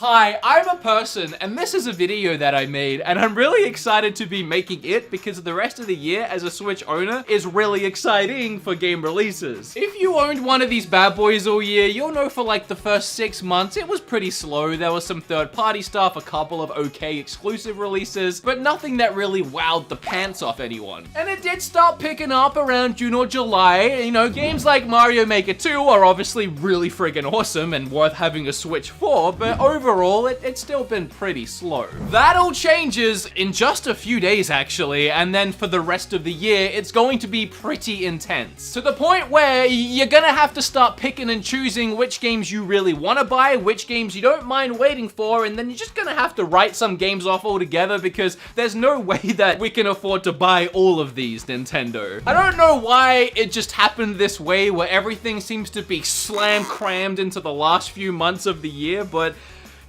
Hi, I'm a person, and this is a video that I made, and I'm really excited to be making it because the rest of the year as a Switch owner is really exciting for game releases. If you owned one of these bad boys all year, you'll know for like the first 6 months, it was pretty slow. There was some third-party stuff, a couple of okay exclusive releases, but nothing that really wowed the pants off anyone. And it did start picking up around June or July. You know, games like Mario Maker 2 are obviously really friggin' awesome and worth having a Switch for, but overall, it's still been pretty slow. That all changes in just a few days, actually, and then for the rest of the year, it's going to be pretty intense. To the point where you're gonna have to start picking and choosing which games you really want to buy, which games you don't mind waiting for, and then you're just gonna have to write some games off altogether because there's no way that we can afford to buy all of these, Nintendo. I don't know why it just happened this way, where everything seems to be slam-crammed into the last few months of the year, but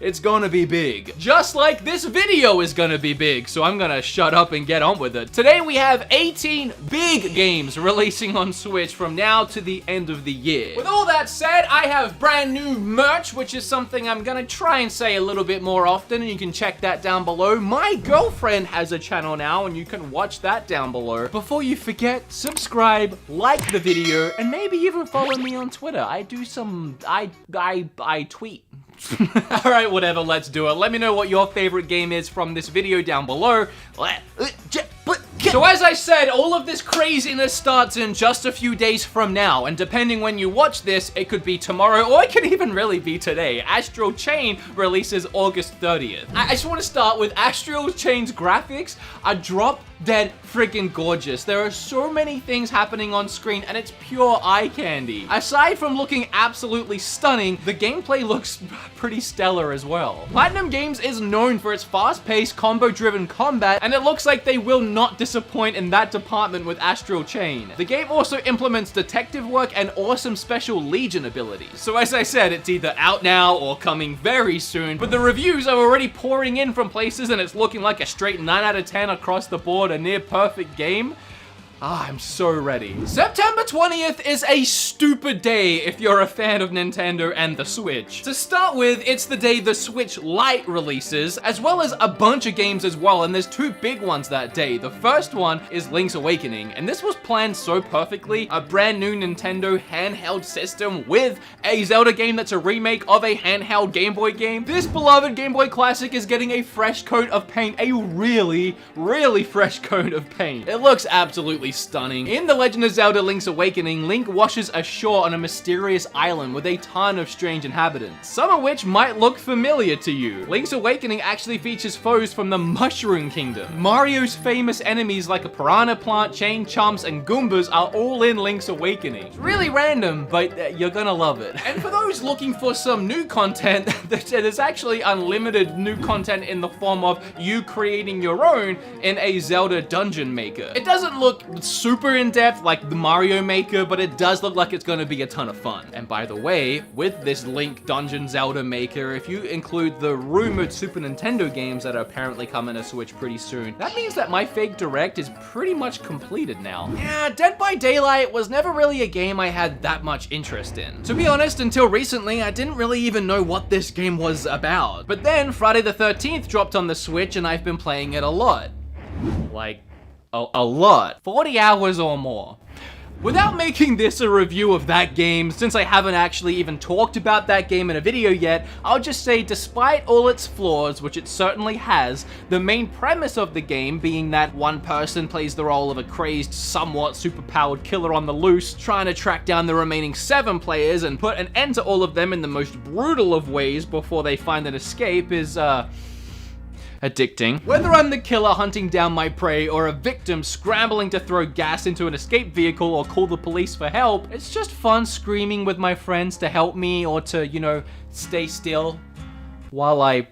it's gonna be big. Just like this video is gonna be big, so I'm gonna shut up and get on with it. Today we have 18 big games releasing on Switch from now to the end of the year. With all that said, I have brand new merch, which is something I'm gonna try and say a little bit more often, and you can check that down below. My girlfriend has a channel now, and you can watch that down below. Before you forget, subscribe, like the video, and maybe even follow me on Twitter. I do some, I tweet. Alright, whatever, let's do it. Let me know what your favorite game is from this video down below. So as I said, all of this craziness starts in just a few days from now, and depending when you watch this, it could be tomorrow, or it could even really be today. Astral Chain releases August 30th. I just want to start with Astral Chain's graphics are drop dead freaking gorgeous. There are so many things happening on screen, and it's pure eye candy. Aside from looking absolutely stunning, the gameplay looks pretty stellar as well. Platinum Games is known for its fast-paced, combo-driven combat, and it looks like they will not disappoint in that department with Astral Chain. The game also implements detective work and awesome special Legion abilities. So as I said, it's either out now or coming very soon, but the reviews are already pouring in from places, and it's looking like a straight 9 out of 10 across the board, a near perfect game. I'm so ready. September 20th is a stupid day if you're a fan of Nintendo and the Switch. To start with, it's the day the Switch Lite releases, as well as a bunch of games as well, and there's two big ones that day. The first one is Link's Awakening, and this was planned so perfectly. A brand new Nintendo handheld system with a Zelda game that's a remake of a handheld Game Boy game. This beloved Game Boy Classic is getting a fresh coat of paint, a really, really fresh coat of paint. It looks absolutely stunning. In The Legend of Zelda Link's Awakening, Link washes ashore on a mysterious island with a ton of strange inhabitants, some of which might look familiar to you. Link's Awakening actually features foes from the Mushroom Kingdom. Mario's famous enemies like a piranha plant, chain chomps, and Goombas are all in Link's Awakening. It's really random, but you're gonna love it. And for those looking for some new content, there's actually unlimited new content in the form of you creating your own in a Zelda Dungeon Maker. It doesn't look super in-depth like the Mario Maker, but it does look like it's going to be a ton of fun. And by the way, with this Link Dungeon Zelda Maker, if you include the rumored Super Nintendo games that are apparently coming to Switch pretty soon, that means that my Fake Direct is pretty much completed now. Yeah, Dead by Daylight was never really a game I had that much interest in. To be honest, until recently, I didn't really even know what this game was about. But then Friday the 13th dropped on the Switch, and I've been playing it a lot. Like, a lot. 40 hours or more. Without making this a review of that game, since I haven't actually even talked about that game in a video yet, I'll just say despite all its flaws, which it certainly has, the main premise of the game being that one person plays the role of a crazed, somewhat superpowered killer on the loose, trying to track down the remaining 7 players and put an end to all of them in the most brutal of ways before they find an escape is, addicting. Whether I'm the killer hunting down my prey or a victim scrambling to throw gas into an escape vehicle or call the police for help, it's just fun screaming with my friends to help me or to, you know, stay still while I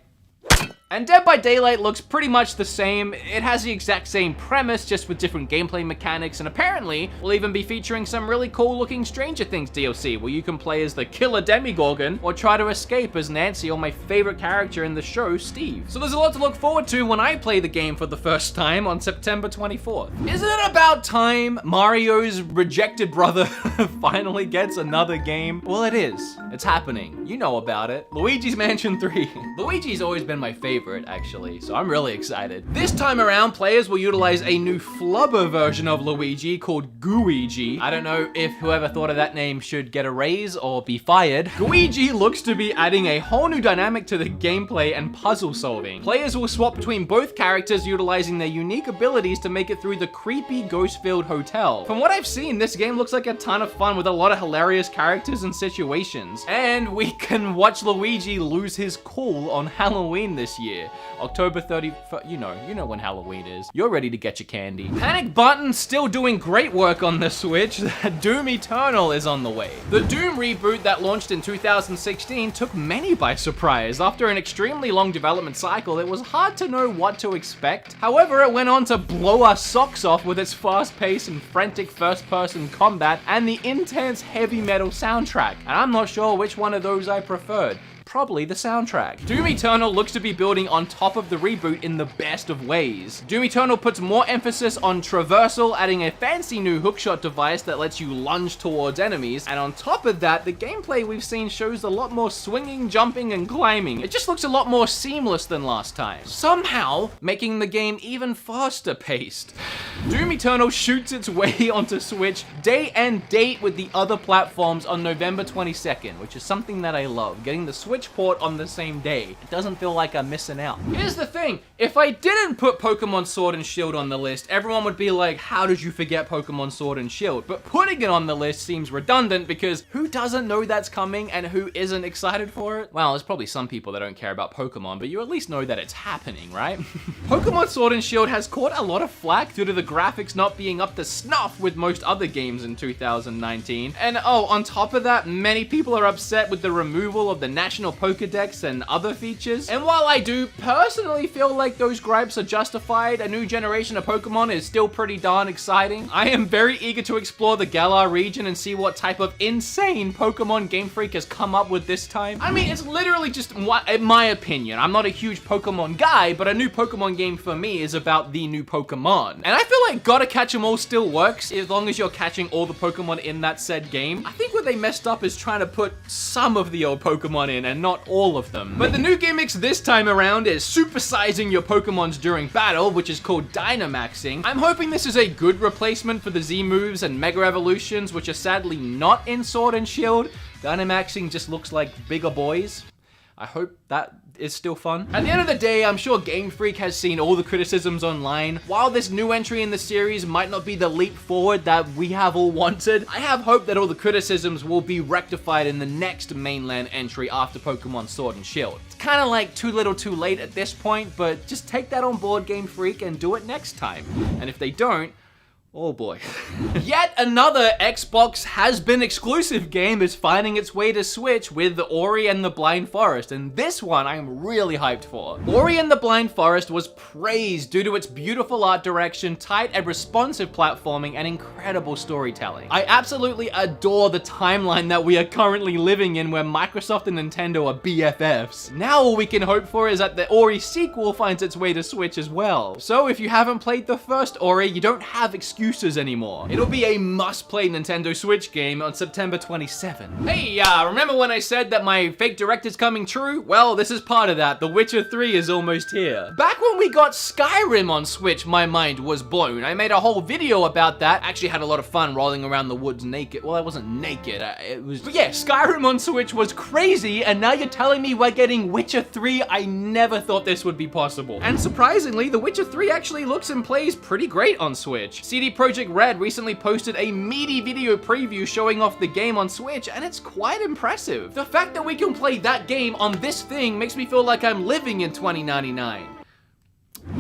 And Dead by Daylight looks pretty much the same. It has the exact same premise, just with different gameplay mechanics, and apparently will even be featuring some really cool looking Stranger Things DLC where you can play as the killer Demogorgon or try to escape as Nancy or my favorite character in the show, Steve. So there's a lot to look forward to when I play the game for the first time on September 24th. Isn't it about time Mario's rejected brother finally gets another game? Well, it is. It's happening. You know about it. Luigi's Mansion 3. Luigi's always been my favorite, actually, so I'm really excited. This time around, players will utilize a new flubber version of Luigi called Gooigi. I don't know if whoever thought of that name should get a raise or be fired. Gooigi looks to be adding a whole new dynamic to the gameplay and puzzle solving. Players will swap between both characters utilizing their unique abilities to make it through the creepy ghost-filled hotel. From what I've seen, this game looks like a ton of fun with a lot of hilarious characters and situations. And we can watch Luigi lose his cool on Halloween this year. October 31st, you know when Halloween is. You're ready to get your candy. Panic Button still doing great work on the Switch. Doom Eternal is on the way. The Doom reboot that launched in 2016 took many by surprise. After an extremely long development cycle, it was hard to know what to expect. However, it went on to blow our socks off with its fast-paced and frantic first-person combat and the intense heavy metal soundtrack. And I'm not sure which one of those I preferred. Probably the soundtrack. Doom Eternal looks to be building on top of the reboot in the best of ways. Doom Eternal puts more emphasis on traversal, adding a fancy new hookshot device that lets you lunge towards enemies, and on top of that, the gameplay we've seen shows a lot more swinging, jumping, and climbing. It just looks a lot more seamless than last time, somehow making the game even faster paced. Doom Eternal shoots its way onto Switch day and date with the other platforms on November 22nd, which is something that I love, getting the Switch port on the same day. It doesn't feel like I'm missing out. Here's the thing, if I didn't put Pokemon Sword and Shield on the list, everyone would be like, how did you forget Pokemon Sword and Shield? But putting it on the list seems redundant because who doesn't know that's coming and who isn't excited for it? Well, there's probably some people that don't care about Pokemon, but you at least know that it's happening, right? Pokemon Sword and Shield has caught a lot of flack due to the graphics not being up to snuff with most other games in 2019. And oh, on top of that, many people are upset with the removal of the National Pokedex and other features. And while I do personally feel like those gripes are justified, a new generation of Pokemon is still pretty darn exciting. I am very eager to explore the Galar region and see what type of insane Pokemon Game Freak has come up with this time. I mean, it's literally just what, in my opinion, I'm not a huge Pokemon guy, but a new Pokemon game for me is about the new Pokemon. And I feel like Gotta Catch 'em All still works as long as you're catching all the Pokemon in that said game. I think what they messed up is trying to put some of the old Pokemon in and not all of them. But the new gimmicks this time around is supersizing your Pokemons during battle, which is called Dynamaxing. I'm hoping this is a good replacement for the Z moves and Mega Evolutions, which are sadly not in Sword and Shield. Dynamaxing just looks like bigger boys. I hope that is still fun. At the end of the day, I'm sure Game Freak has seen all the criticisms online. While this new entry in the series might not be the leap forward that we have all wanted, I have hope that all the criticisms will be rectified in the next mainland entry after Pokemon Sword and Shield. It's kind of like too little too late at this point, but just take that on board, Game Freak, and do it next time. And if they don't, oh boy. Yet another Xbox has-been exclusive game is finding its way to Switch with Ori and the Blind Forest, and this one I'm really hyped for. Ori and the Blind Forest was praised due to its beautiful art direction, tight and responsive platforming, and incredible storytelling. I absolutely adore the timeline that we are currently living in where Microsoft and Nintendo are BFFs. Now all we can hope for is that the Ori sequel finds its way to Switch as well. So if you haven't played the first Ori, you don't have excuses anymore. It'll be a must-play Nintendo Switch game on September 27. Hey, remember when I said that my fake direct is coming true? Well, this is part of that. The Witcher 3 is almost here. Back when we got Skyrim on Switch, my mind was blown. I made a whole video about that. Actually had a lot of fun rolling around the woods naked. Well, I wasn't naked. But yeah, Skyrim on Switch was crazy, and now you're telling me we're getting Witcher 3? I never thought this would be possible. And surprisingly, The Witcher 3 actually looks and plays pretty great on Switch. CD Projekt Red recently posted a meaty video preview showing off the game on Switch, and it's quite impressive. The fact that we can play that game on this thing makes me feel like I'm living in 2099.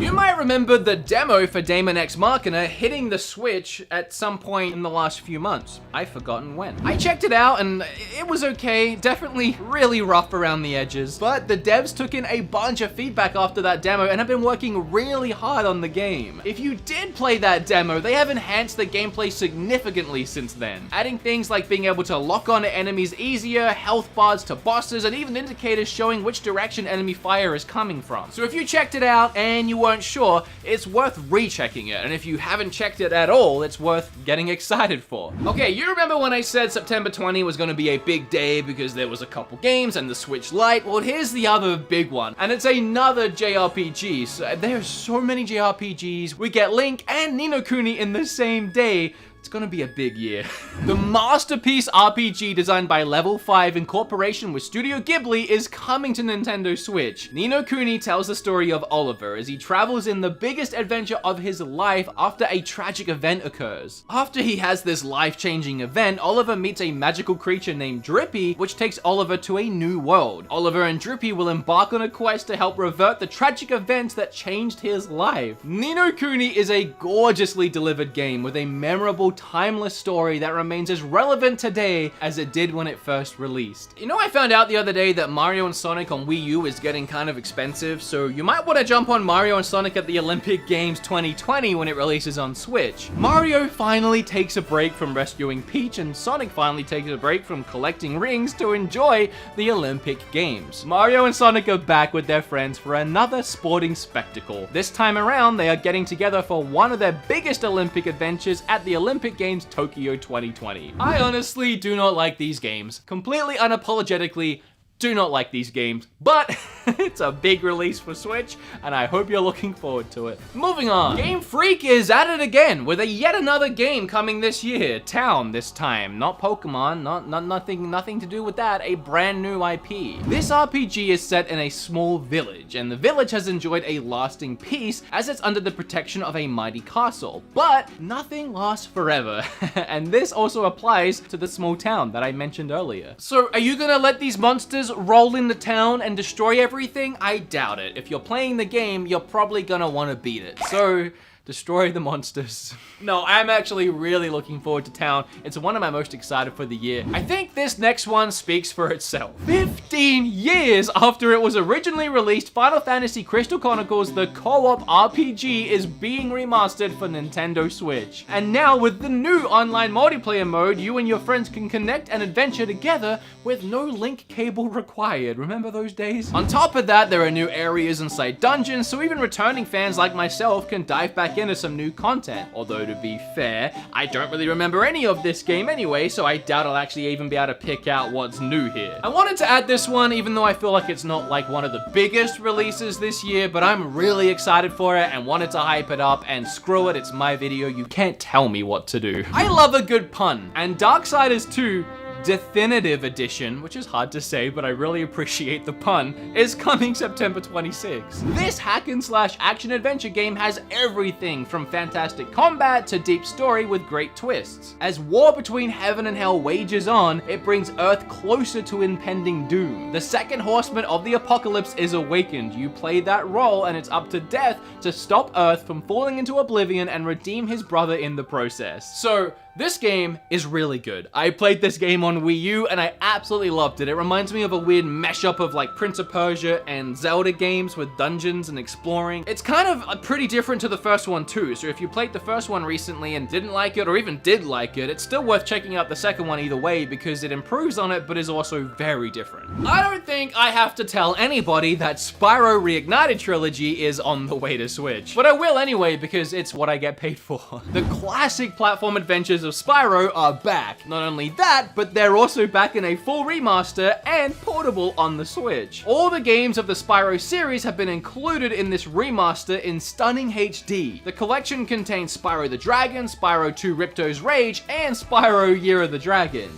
You might remember the demo for Daemon X Machina hitting the Switch at some point in the last few months. I've forgotten when. I checked it out and it was okay, definitely really rough around the edges, but the devs took in a bunch of feedback after that demo and have been working really hard on the game. If you did play that demo, they have enhanced the gameplay significantly since then, adding things like being able to lock on enemies easier, health bars to bosses, and even indicators showing which direction enemy fire is coming from. So if you checked it out and you weren't sure, it's worth rechecking it, and if you haven't checked it at all, it's worth getting excited for. Okay, you remember when I said September 20 was gonna be a big day because there was a couple games and the Switch Lite? Well, here's the other big one, and it's another JRPG. So there's so many JRPGs. We get Link and Ni no Kuni in the same day. It's gonna be a big year. The masterpiece RPG designed by Level 5 in cooperation with Studio Ghibli is coming to Nintendo Switch. Ni no Kuni tells the story of Oliver as he travels in the biggest adventure of his life after a tragic event occurs. After he has this life-changing event, Oliver meets a magical creature named Drippy, which takes Oliver to a new world. Oliver and Drippy will embark on a quest to help revert the tragic events that changed his life. Ni no Kuni is a gorgeously delivered game with a memorable, timeless story that remains as relevant today as it did when it first released. You know, I found out the other day that Mario and Sonic on Wii U is getting kind of expensive, so you might want to jump on Mario and Sonic at the Olympic Games 2020 when it releases on Switch. Mario finally takes a break from rescuing Peach, and Sonic finally takes a break from collecting rings to enjoy the Olympic Games. Mario and Sonic are back with their friends for another sporting spectacle. This time around, they are getting together for one of their biggest Olympic adventures at the Olympic Games Tokyo 2020. I honestly do not like these games. Completely unapologetically, do not like these games, but it's a big release for Switch, and I hope you're looking forward to it. Moving on, Game Freak is at it again with yet another game coming this year. Town this time, not Pokemon, nothing to do with that, a brand new IP. This RPG is set in a small village, and the village has enjoyed a lasting peace as it's under the protection of a mighty castle, but nothing lasts forever, and this also applies to the small town that I mentioned earlier. So are you gonna let these monsters roll into town and destroy everything? I doubt it. If you're playing the game, you're probably gonna want to beat it. So destroy the monsters. No, I'm actually really looking forward to Town. It's one of my most excited for the year. I think this next one speaks for itself. 15 years after it was originally released, Final Fantasy Crystal Chronicles, the co-op RPG, is being remastered for Nintendo Switch. And now with the new online multiplayer mode, you and your friends can connect and adventure together with no link cable required. Remember those days? On top of that, there are new areas inside dungeons, so even returning fans like myself can dive back into some new content. Although to be fair, I don't really remember any of this game anyway, so I doubt I'll actually even be able to pick out what's new here. I wanted to add this one, even though I feel like it's not like one of the biggest releases this year, but I'm really excited for it and wanted to hype it up, and screw it, it's my video, you can't tell me what to do. I love a good pun, and Darksiders 2 Definitive Edition, which is hard to say, but I really appreciate the pun, is coming September 26th. This hack and slash action adventure game has everything from fantastic combat to deep story with great twists. As war between heaven and hell wages on, it brings Earth closer to impending doom. The second horseman of the apocalypse is awakened. You play that role, and it's up to Death to stop Earth from falling into oblivion and redeem his brother in the process. So this game is really good. I played this game on Wii U and I absolutely loved it. It reminds me of a weird mashup of like Prince of Persia and Zelda games with dungeons and exploring. It's kind of pretty different to the first one too, so if you played the first one recently and didn't like it, or even did like it, it's still worth checking out the second one either way because it improves on it but is also very different. I don't think I have to tell anybody that Spyro Reignited Trilogy is on the way to Switch, but I will anyway because it's what I get paid for. The classic platform adventures of Spyro are back. Not only that, but they're also back in a full remaster and portable on the Switch. All the games of the Spyro series have been included in this remaster in stunning HD. The collection contains Spyro the Dragon, Spyro 2 Ripto's Rage, and Spyro Year of the Dragon.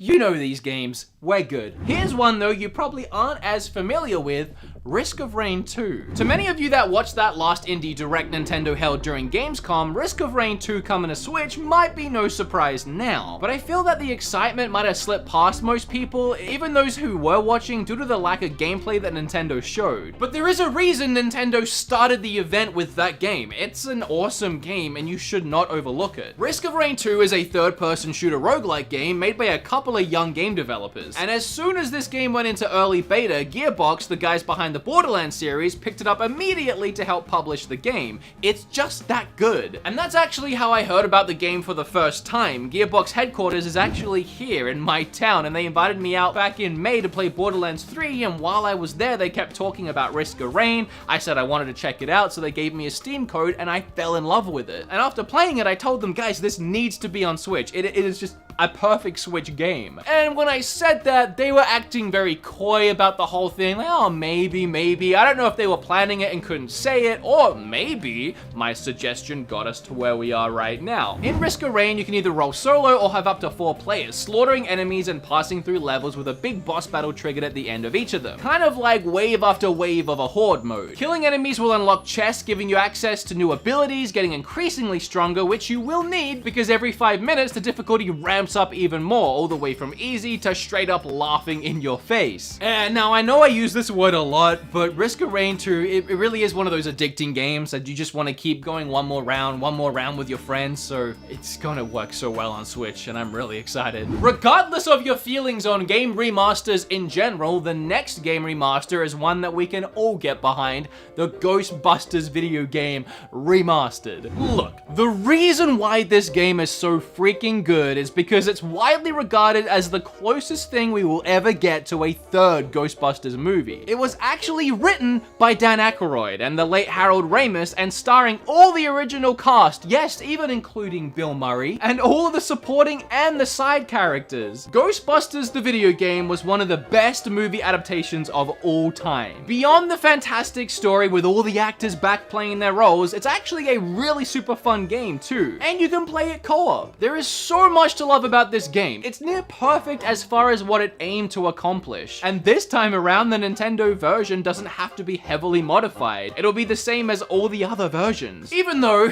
You know these games, we're good. Here's one though you probably aren't as familiar with, Risk of Rain 2. To many of you that watched that last indie direct Nintendo held during Gamescom, Risk of Rain 2 coming to Switch might be no surprise now, but I feel that the excitement might have slipped past most people, even those who were watching, due to the lack of gameplay that Nintendo showed. But there is a reason Nintendo started the event with that game. It's an awesome game and you should not overlook it. Risk of Rain 2 is a third-person shooter roguelike game made by a couple of young game developers, and as soon as this game went into early beta, Gearbox, the guys behind the Borderlands series, picked it up immediately to help publish the game. It's just that good. And that's actually how I heard about the game for the first time. Gearbox headquarters is actually here in my town, and they invited me out back in May to play Borderlands 3, and while I was there, they kept talking about Risk of Rain. I said I wanted to check it out, so they gave me a Steam code, and I fell in love with it. And after playing it, I told them, guys, this needs to be on Switch. It is just a perfect Switch game. And when I said that, they were acting very coy about the whole thing, like, oh, maybe. I don't know if they were planning it and couldn't say it, or maybe my suggestion got us to where we are right now. In Risk of Rain, you can either roll solo or have up to 4 players, slaughtering enemies and passing through levels with a big boss battle triggered at the end of each of them. Kind of like wave after wave of a horde mode. Killing enemies will unlock chests, giving you access to new abilities, getting increasingly stronger, which you will need because every 5 minutes the difficulty ramps up even more, all the way from easy to straight up laughing in your face. And now I know I use this word a lot, but Risk of Rain 2, it really is one of those addicting games that you just want to keep going one more round with your friends, so it's gonna work so well on Switch, and I'm really excited. Regardless of your feelings on game remasters in general, the next game remaster is one that we can all get behind, the Ghostbusters video game remastered. Look, the reason why this game is so freaking good is because it's widely regarded as the closest thing we will ever get to a third Ghostbusters movie. It was actually written by Dan Aykroyd and the late Harold Ramis and starring all the original cast, yes, even including Bill Murray, and all of the supporting and the side characters. Ghostbusters the video game was one of the best movie adaptations of all time. Beyond the fantastic story with all the actors back playing their roles, it's actually a really super fun game too, and you can play it co-op. There is so much to love about this game. It's near perfect as far as what it aimed to accomplish, and this time around the Nintendo version doesn't have to be heavily modified. It'll be the same as all the other versions. Even though,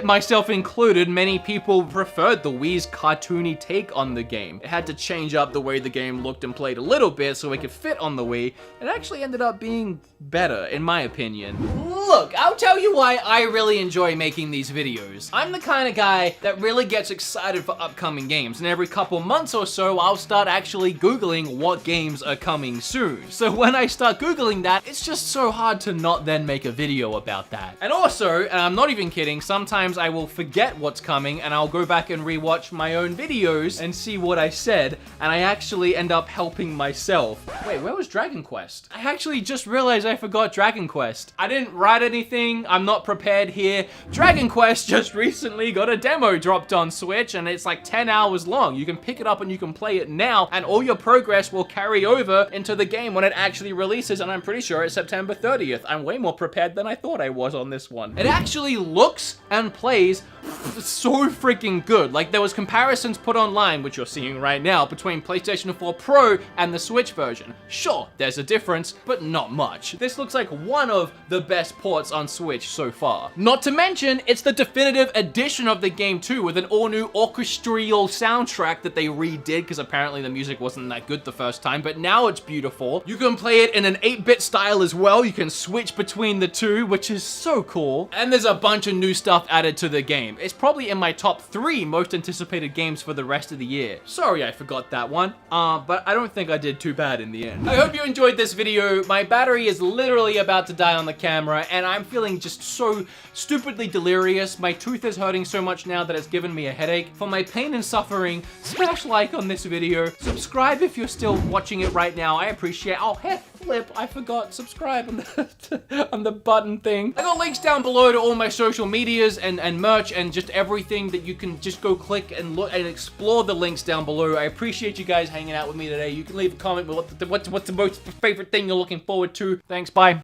myself included, many people preferred the Wii's cartoony take on the game. It had to change up the way the game looked and played a little bit so it could fit on the Wii. It actually ended up being better, in my opinion. Look, I'll tell you why I really enjoy making these videos. I'm the kind of guy that really gets excited for upcoming games, and every couple months or so, I'll start actually Googling what games are coming soon. So when I start Googling that, it's just so hard to not then make a video about that. And also, and I'm not even kidding, sometimes I will forget what's coming and I'll go back and rewatch my own videos and see what I said, and I actually end up helping myself. Wait, where was Dragon Quest? I actually just realized I forgot Dragon Quest. I didn't write anything, I'm not prepared here. Dragon Quest just recently got a demo dropped on Switch, and it's like 10 hours long. You can pick it up and you can play it now, and all your progress will carry over into the game when it actually releases, and I'm pretty sure it's September 30th. I'm way more prepared than I thought I was on this one. It actually looks and plays so freaking good. Like, there was comparisons put online, which you're seeing right now, between PlayStation 4 Pro and the Switch version. Sure, there's a difference, but not much. This looks like one of the best ports on Switch so far. Not to mention, it's the definitive edition of the game too, with an all-new orchestral soundtrack that they redid, because apparently the music wasn't that good the first time, but now it's beautiful. You can play it in an 8-bit style as well. You can switch between the two, which is so cool. And there's a bunch of new stuff added to the game. It's probably in my top 3 most anticipated games for the rest of the year. Sorry I forgot that one, but I don't think I did too bad in the end. I hope you enjoyed this video. My battery is literally about to die on the camera, and I'm feeling just so stupidly delirious. My tooth is hurting so much now that it's given me a headache. For my pain and suffering, smash like on this video. Subscribe if you're still watching it right now. I appreciate it. Oh, heck. Flip, I forgot subscribe on the, on the button thing. I got links down below to all my social medias and merch and just everything that you can just go click and look and explore the links down below. I appreciate you guys hanging out with me today. You can leave a comment with what's the most favorite thing you're looking forward to. Thanks, bye.